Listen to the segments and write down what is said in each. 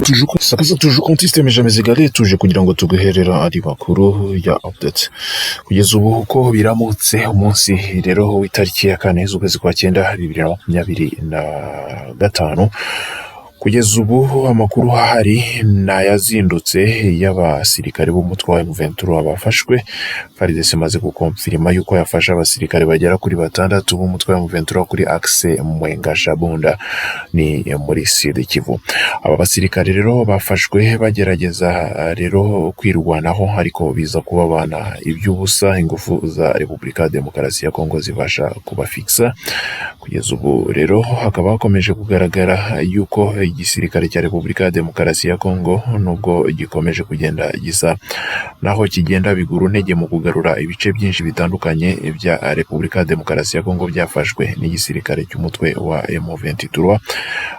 tuje konti systeme jamais égalé tuje kugira ngo tuguherera ari makuru ya update kugeza ubu uko biramutse umunsi rero w'itariki ya 4 z'ukwezi kwa 9 2025 kugeza ubu amakuru ahari nayazindutse y'abasirikare b'umutwe wa M23 bafashwe. FARDC maze gukonfirma yuko yafashe abasirikare bagera kuri 6 b'umutwe wa M23 kuri axe Mwenga Shabunda ni muri Sud Kivu. Aba basirikare rero bafashwe bagerageza rero kwirwanaho ariko biza kubabana iby'ubusa, ingufu za Repubulika Demokarasi ya Kongo zibasha kubafixa. Kugeza ubu rero hakaba hakomeje kugaragara yuko igisirikare cya Repubulika Demokarasi ya Kongo nubwo gikomeje kugenda gisa naho kigenda biguru ntege mu kugarura ibice byinshi bitandukanye bya Repubulika Demokarasi ya Kongo byafashwe n'igisirikare cy'umutwe wa M23.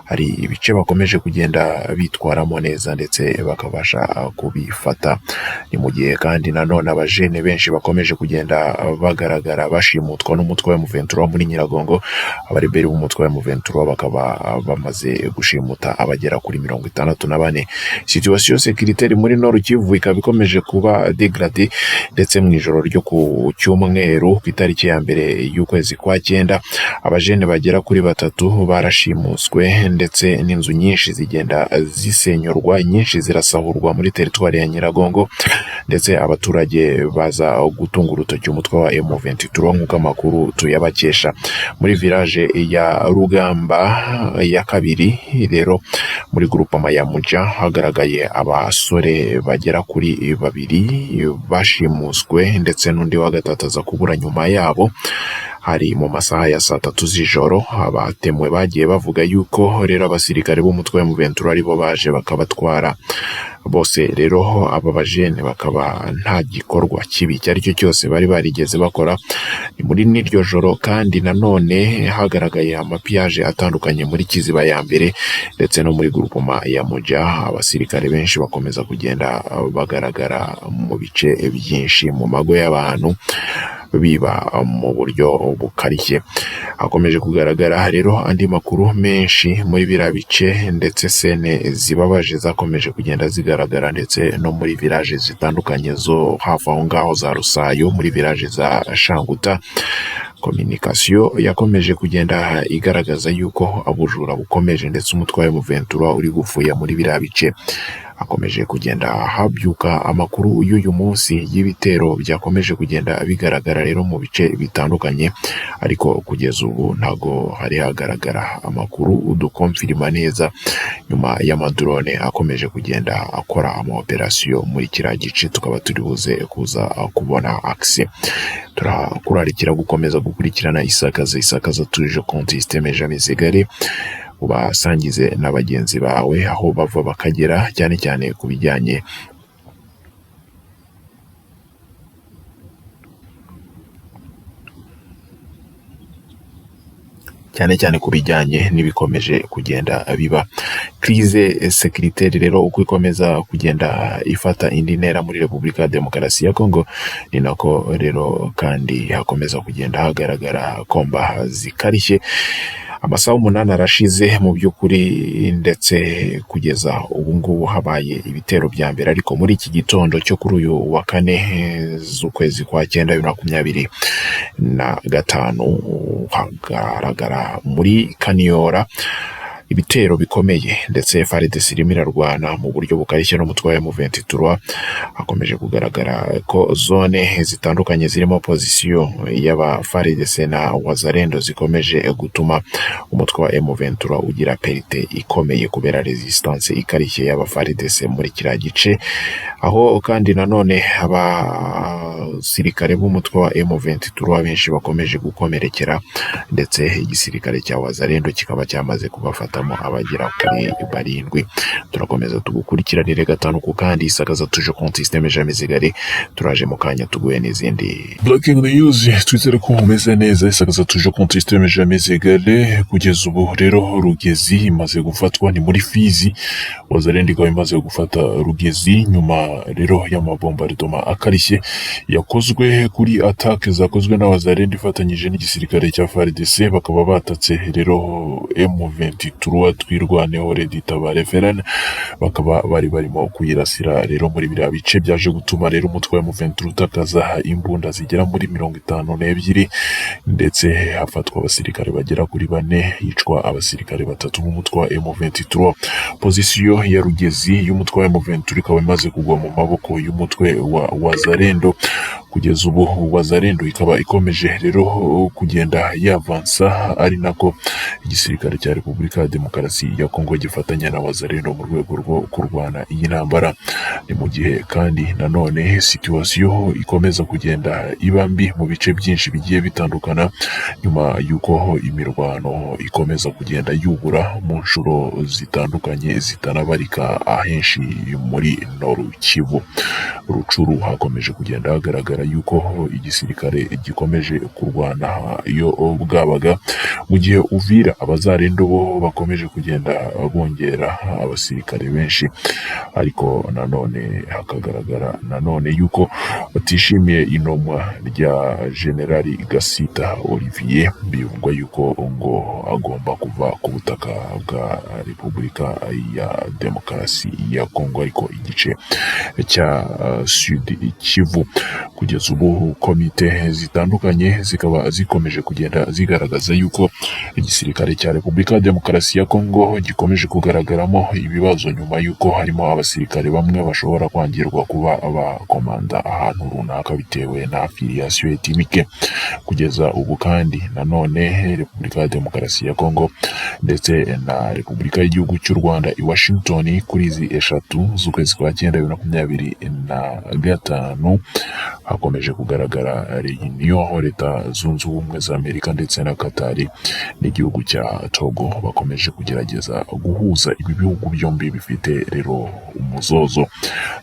Hari ibice bakomeje kugenda bitwaramo neza ndetse bakabasha kubifata. Ni mu gihe kandi nanone abajene benshi bakomeje kugenda bagaragara bashimutwa n'umutwe wa M23 muri Nyiragongo. Abariberi b'umutwe wa M23 bakaba bamaze gushimuta abagera kuri 64. Situation sécuritaire muri Nord Kivu ikaba ikomeje kuba dégradée ndetse mu ijoro ryo ku cyumweru ku itariki ya mbere y'ukwezi kwa 9 abajene bagera kuri 3 barashimuswe ndetse n'inzu nyinshi zigenda zisenyorwa, nyinshi zirasahurwa muri teritwari ya Nyiragongo ndetse abaturage baza gutunga urutoki umutwe wa M23 nk'uko amakuru tuyabakesha. Muri village ya Rugamba ya kabiri rero muri groupement ya Muja hagaragaye abasore bagera kuri 2 bashimuswe ndetse n'undi wa gatatu aza kubura nyuma yabo. Hari mu masaha ya 3 z'ijoro abatemwe bagiye bavuga yuko rero abasirikare b'umutwe wa M23 aribo baje bakabatwara bose. Rero aba bajene bakaba nta gikorwa kibi cyari cyo cyose bari barigeze bakora. Ni muri niryo joro kandi nanone hagaragaye amapiage atandukanye muri Kiziba ya mbere ndetse no muri groupement ya Muja. Abasirikare benshi bakomeza kugenda bagaragara mu bice byinshi mu mago y'abantu biba mu buryo bukarishye. Hakomeje kugaragara rero andi makuru menshi muri birabice ndetse sene zibabaje zakomeje kugenda zigaragara ndetse no muri village zitandukanye zo hafi aho ngaho za Rusayo, muri village za Shanguta. Communication yakomeje kugenda igaragaza yuko abujura bukomeje ndetse umutwe wa M23 uri gufuya muri birabice. Akomeje kugenda habyuka amakuru y'uyu munsi y'ibitero byakomeje kugenda bigaragara rero mu bice bitandukanye, ariko kugeza ubu ntago hari hagaragara amakuru udukonfirma neza nyuma y'amadrone akomeje kugenda akora ama operation muri kira gice. Tukaba turi buze kuza kubona axe. Turakurarikira gukomeza gukurikirana isakaza tuje konti systeme jamais égalé, ubasangize n'abagenzi bawe aho bava bakagera, cyane cyane kubijyanye n'ibikomeje kugenda biba. Crise sécuritaire rero uko ikomeza kugenda ifata indi ntera muri Repubulika Demokarasi ya Kongo, ni nako rero kandi hakomeza kugenda hagaragara komba zikarishye. Amasaha 8 arashize mu by'ukuri ndetse kugeza ubu ngubu habaye ibitero bya mbere, ariko muri iki gitondo cyo kuri uyu wa 4 z'ukwezi kwa 9 2025 hagaragara muri Kaniora ibitero bikomeye ndetse FARDC irimo irarwana mu buryo bukarishye n'umutwe wa M23. Hakomeje kugaragara ko zone zitandukanye zirimo position y'aba FARDC na Wazalendo zikomeje gutuma umutwe wa M23 ugira perite ikomeye kubera resistance ikarishye y'aba FARDC muri kira gice. Aho kandi nanone abasirikare b'umutwe wa M23 benshi bakomeje gukomerekera ndetse igisirikare cya Wazalendo kikaba cyamaze kubafatamo abagera kuri 7. Turakomeza tugukurikiranire gatanu ku kandi isakaza tuje konti systeme jamais égalé. Turaje mu kanya tuguye n'izindi breaking news. Twizere ko umeze neza. Isakaza tuje konti systeme jamais égalé. Kugeza ubu rero Rugezi imaze gufatwa ni muri Fizi. Wazalendo ikaba imaze gufata Rugezi nyuma rero y'amabombardement akarishye yakozwe kuri attaque zakozwe n'Abazalendo ifatanyije n'igisirikare cya FARDC. Bakaba batatse rero M23 M23 twirwaneho Reditabare Ferene bakaba bari barimo kuyirasira rero muri biriya bice byaje gutuma rero umutwe wa M23 utakaza imbunda zigera muri 52 ndetse hafatwa abasirikare bagera kuri 4 hicwa abasirikare 3 b'umutwe wa M23. Pozisiyo ya Rugezi y'umutwe wa M23 ikaba imaze kugwa mu maboko y'umutwe wa Wazalendo. Kugeza ubu Wazalendo ikaba ikomeje rero kugenda yavansa, ari nako igisirikare cya Repubulika ya Demokarasi ya Kongo gifatanya na Wazalendo mu rwego rwo kurwana iyi ntambara. Ni mu gihe kandi nanone situasiyo ikomeza kugenda iba mbi mu bice byinshi bigiye bitandukana nyuma y'uko imirwano ikomeza kugenda yubura mu nshuro zitandukanye zitanabarika ahenshi muri Noru Kivu. Rucuru hakomeje kugenda hagaragara yuko igisirikare gikomeje kurwana iyo bwabaga, mu gihe Uvira Abazalendo bo bakomeje kugenda bongera abasirikare benshi, ariko nanone hakagaragara nanone yuko batishimiye inomwa rya Generali Gasita Olivier, bivugwa yuko ngo agomba kuva ku butaka bwa Repubulika ya Demokarasi ya Kongo, ariko igice cya Sud Kivu. Kugeza ubu komite zitandukanye zikaba zikomeje kugenda zigaragaza yuko igisirikare cya Repubulika ya Demokarasi ya Kongo gikomeje kugaragaramo ibibazo nyuma yuko harimo abasirikare bamwe bashobora kwangirwa kuba abakomanda ahantu runaka bitewe na affiliation ethnike. Kugeza ubu kandi nanone Repubulika ya Demokarasi ya Kongo ndetse na Repubulika y'igihugu cy'u Rwanda i Washington kuri izi 3 z'ukwezi kwa 9 2025 hakomeje kugaragara reunion Leta Zunze Ubumwe za Amerika ndetse na Katari n'igihugu cya Togo bakomeje kugerageza guhuza ibi bihugu byombi bifite rero umuzozo.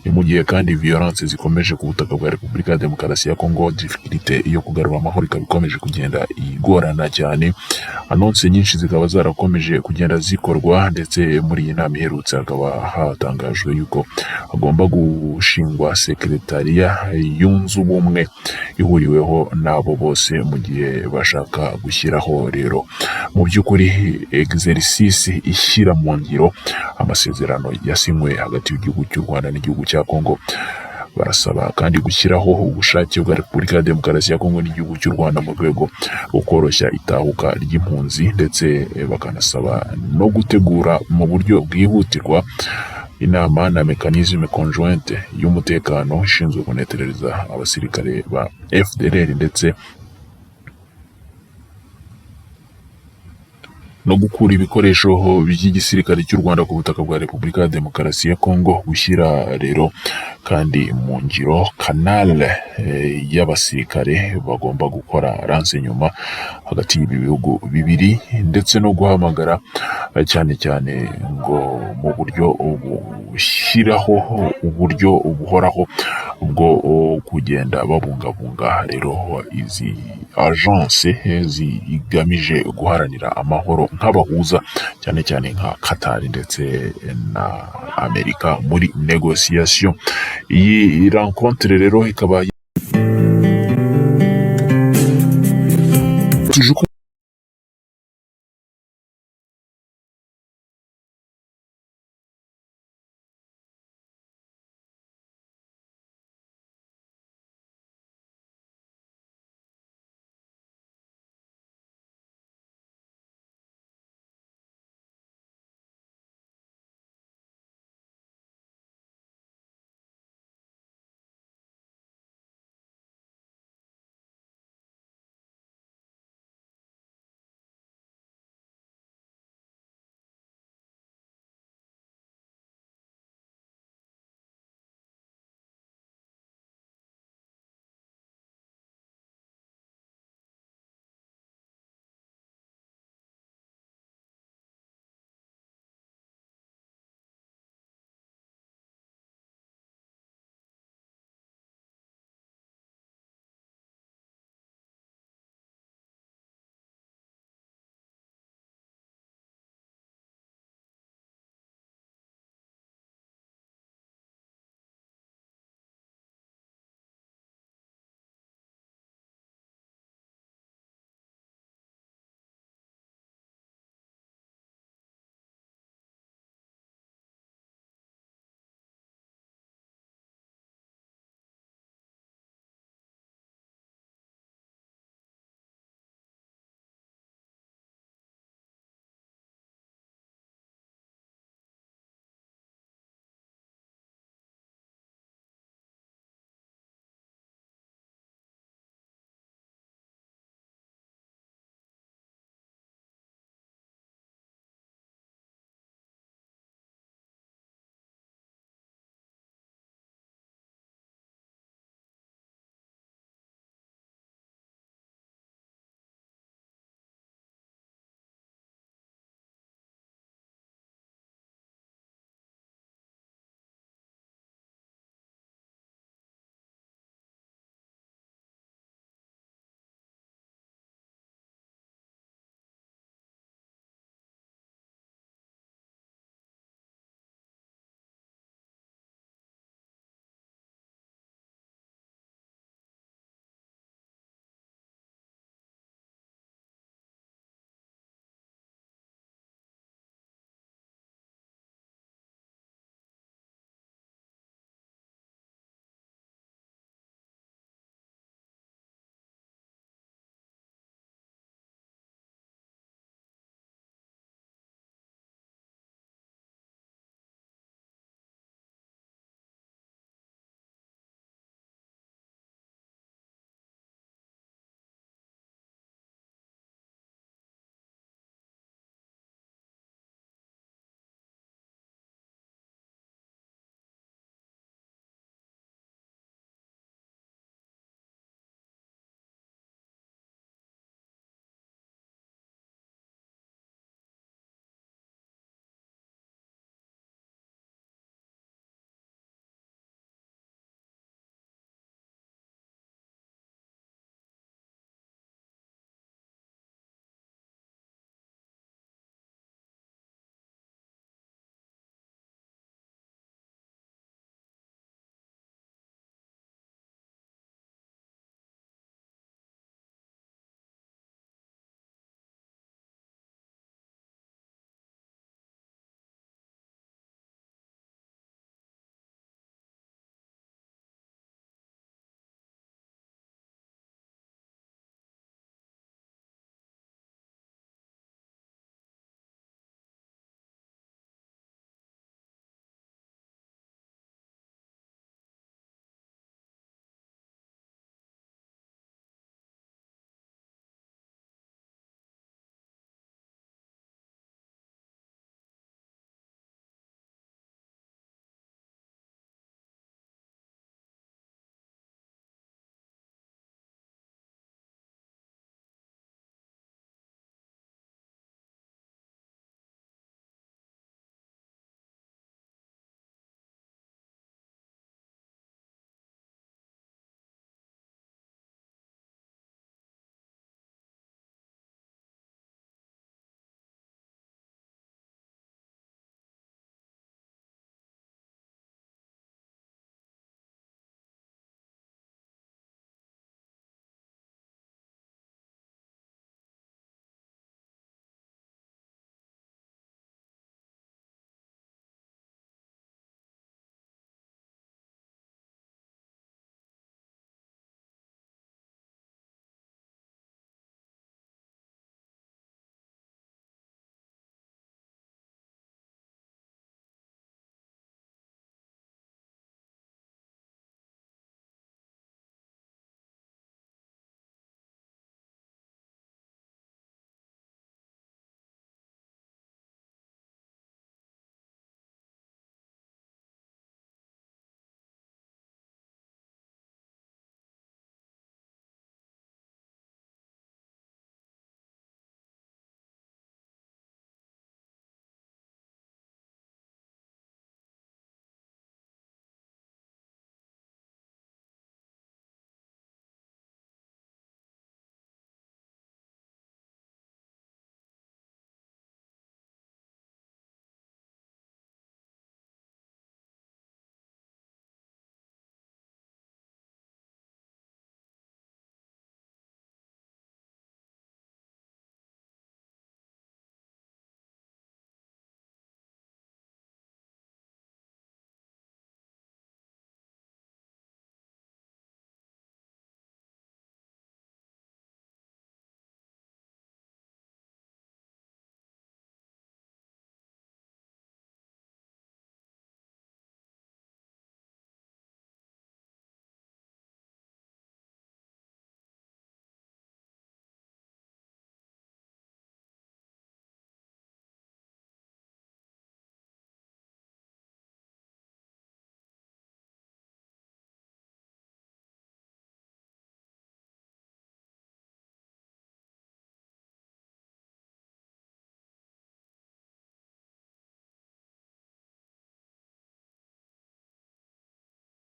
Ni mu gihe kandi violence zikomeje ku butaka bwa Repubulika ya Demokarasi ya Kongo, difficulté yo kugarura amahoro ikaba ikomeje kugenda igorana cyane. Annonce nyinshi zikaba zarakomeje kugenda zikorwa, ndetse muri iyi nama iherutse hakaba hatangajwe yuko hagomba gushingwa sekretariya yunze ubumwe ihuriweho n'abo bose mu gihe bashaka gushyiraho rero mu by'ukuri exercice ishyira mu ngiro amasezerano yasinywe hagati y'igihugu cy'u Rwanda n'igihugu cya Kongo. Barasaba kandi gushyiraho ubushake bwa Repubulika ya Demokarasi ya Kongo n'igihugu cy'u Rwanda mu rwego rwo koroshya itahuka ry'impunzi, ndetse bakanasaba no gutegura mu buryo bwihutirwa inama na mekanisme conjointe y'umutekano ishinzwe kunetereza abasirikare ba FDLR ndetse no gukura ibikoresho by'igisirikare cy'u Rwanda ku butaka bwa Repubulika ya Demokarasi ya Kongo, gushyira rero kandi mu ngiro kanale y'abasirikare bagomba gukora renseignement hagati y'ibi bihugu bibiri, ndetse no guhamagara cyane cyane ngo mu buryo bushyiraho uburyo buhoraho bwo kugenda babungabunga rero izi agence zigamije guharanira amahoro nk'abahuza cyane cyane nka Qatar ndetse na Amerika muri negociation. Iyi rencontre rero ikaba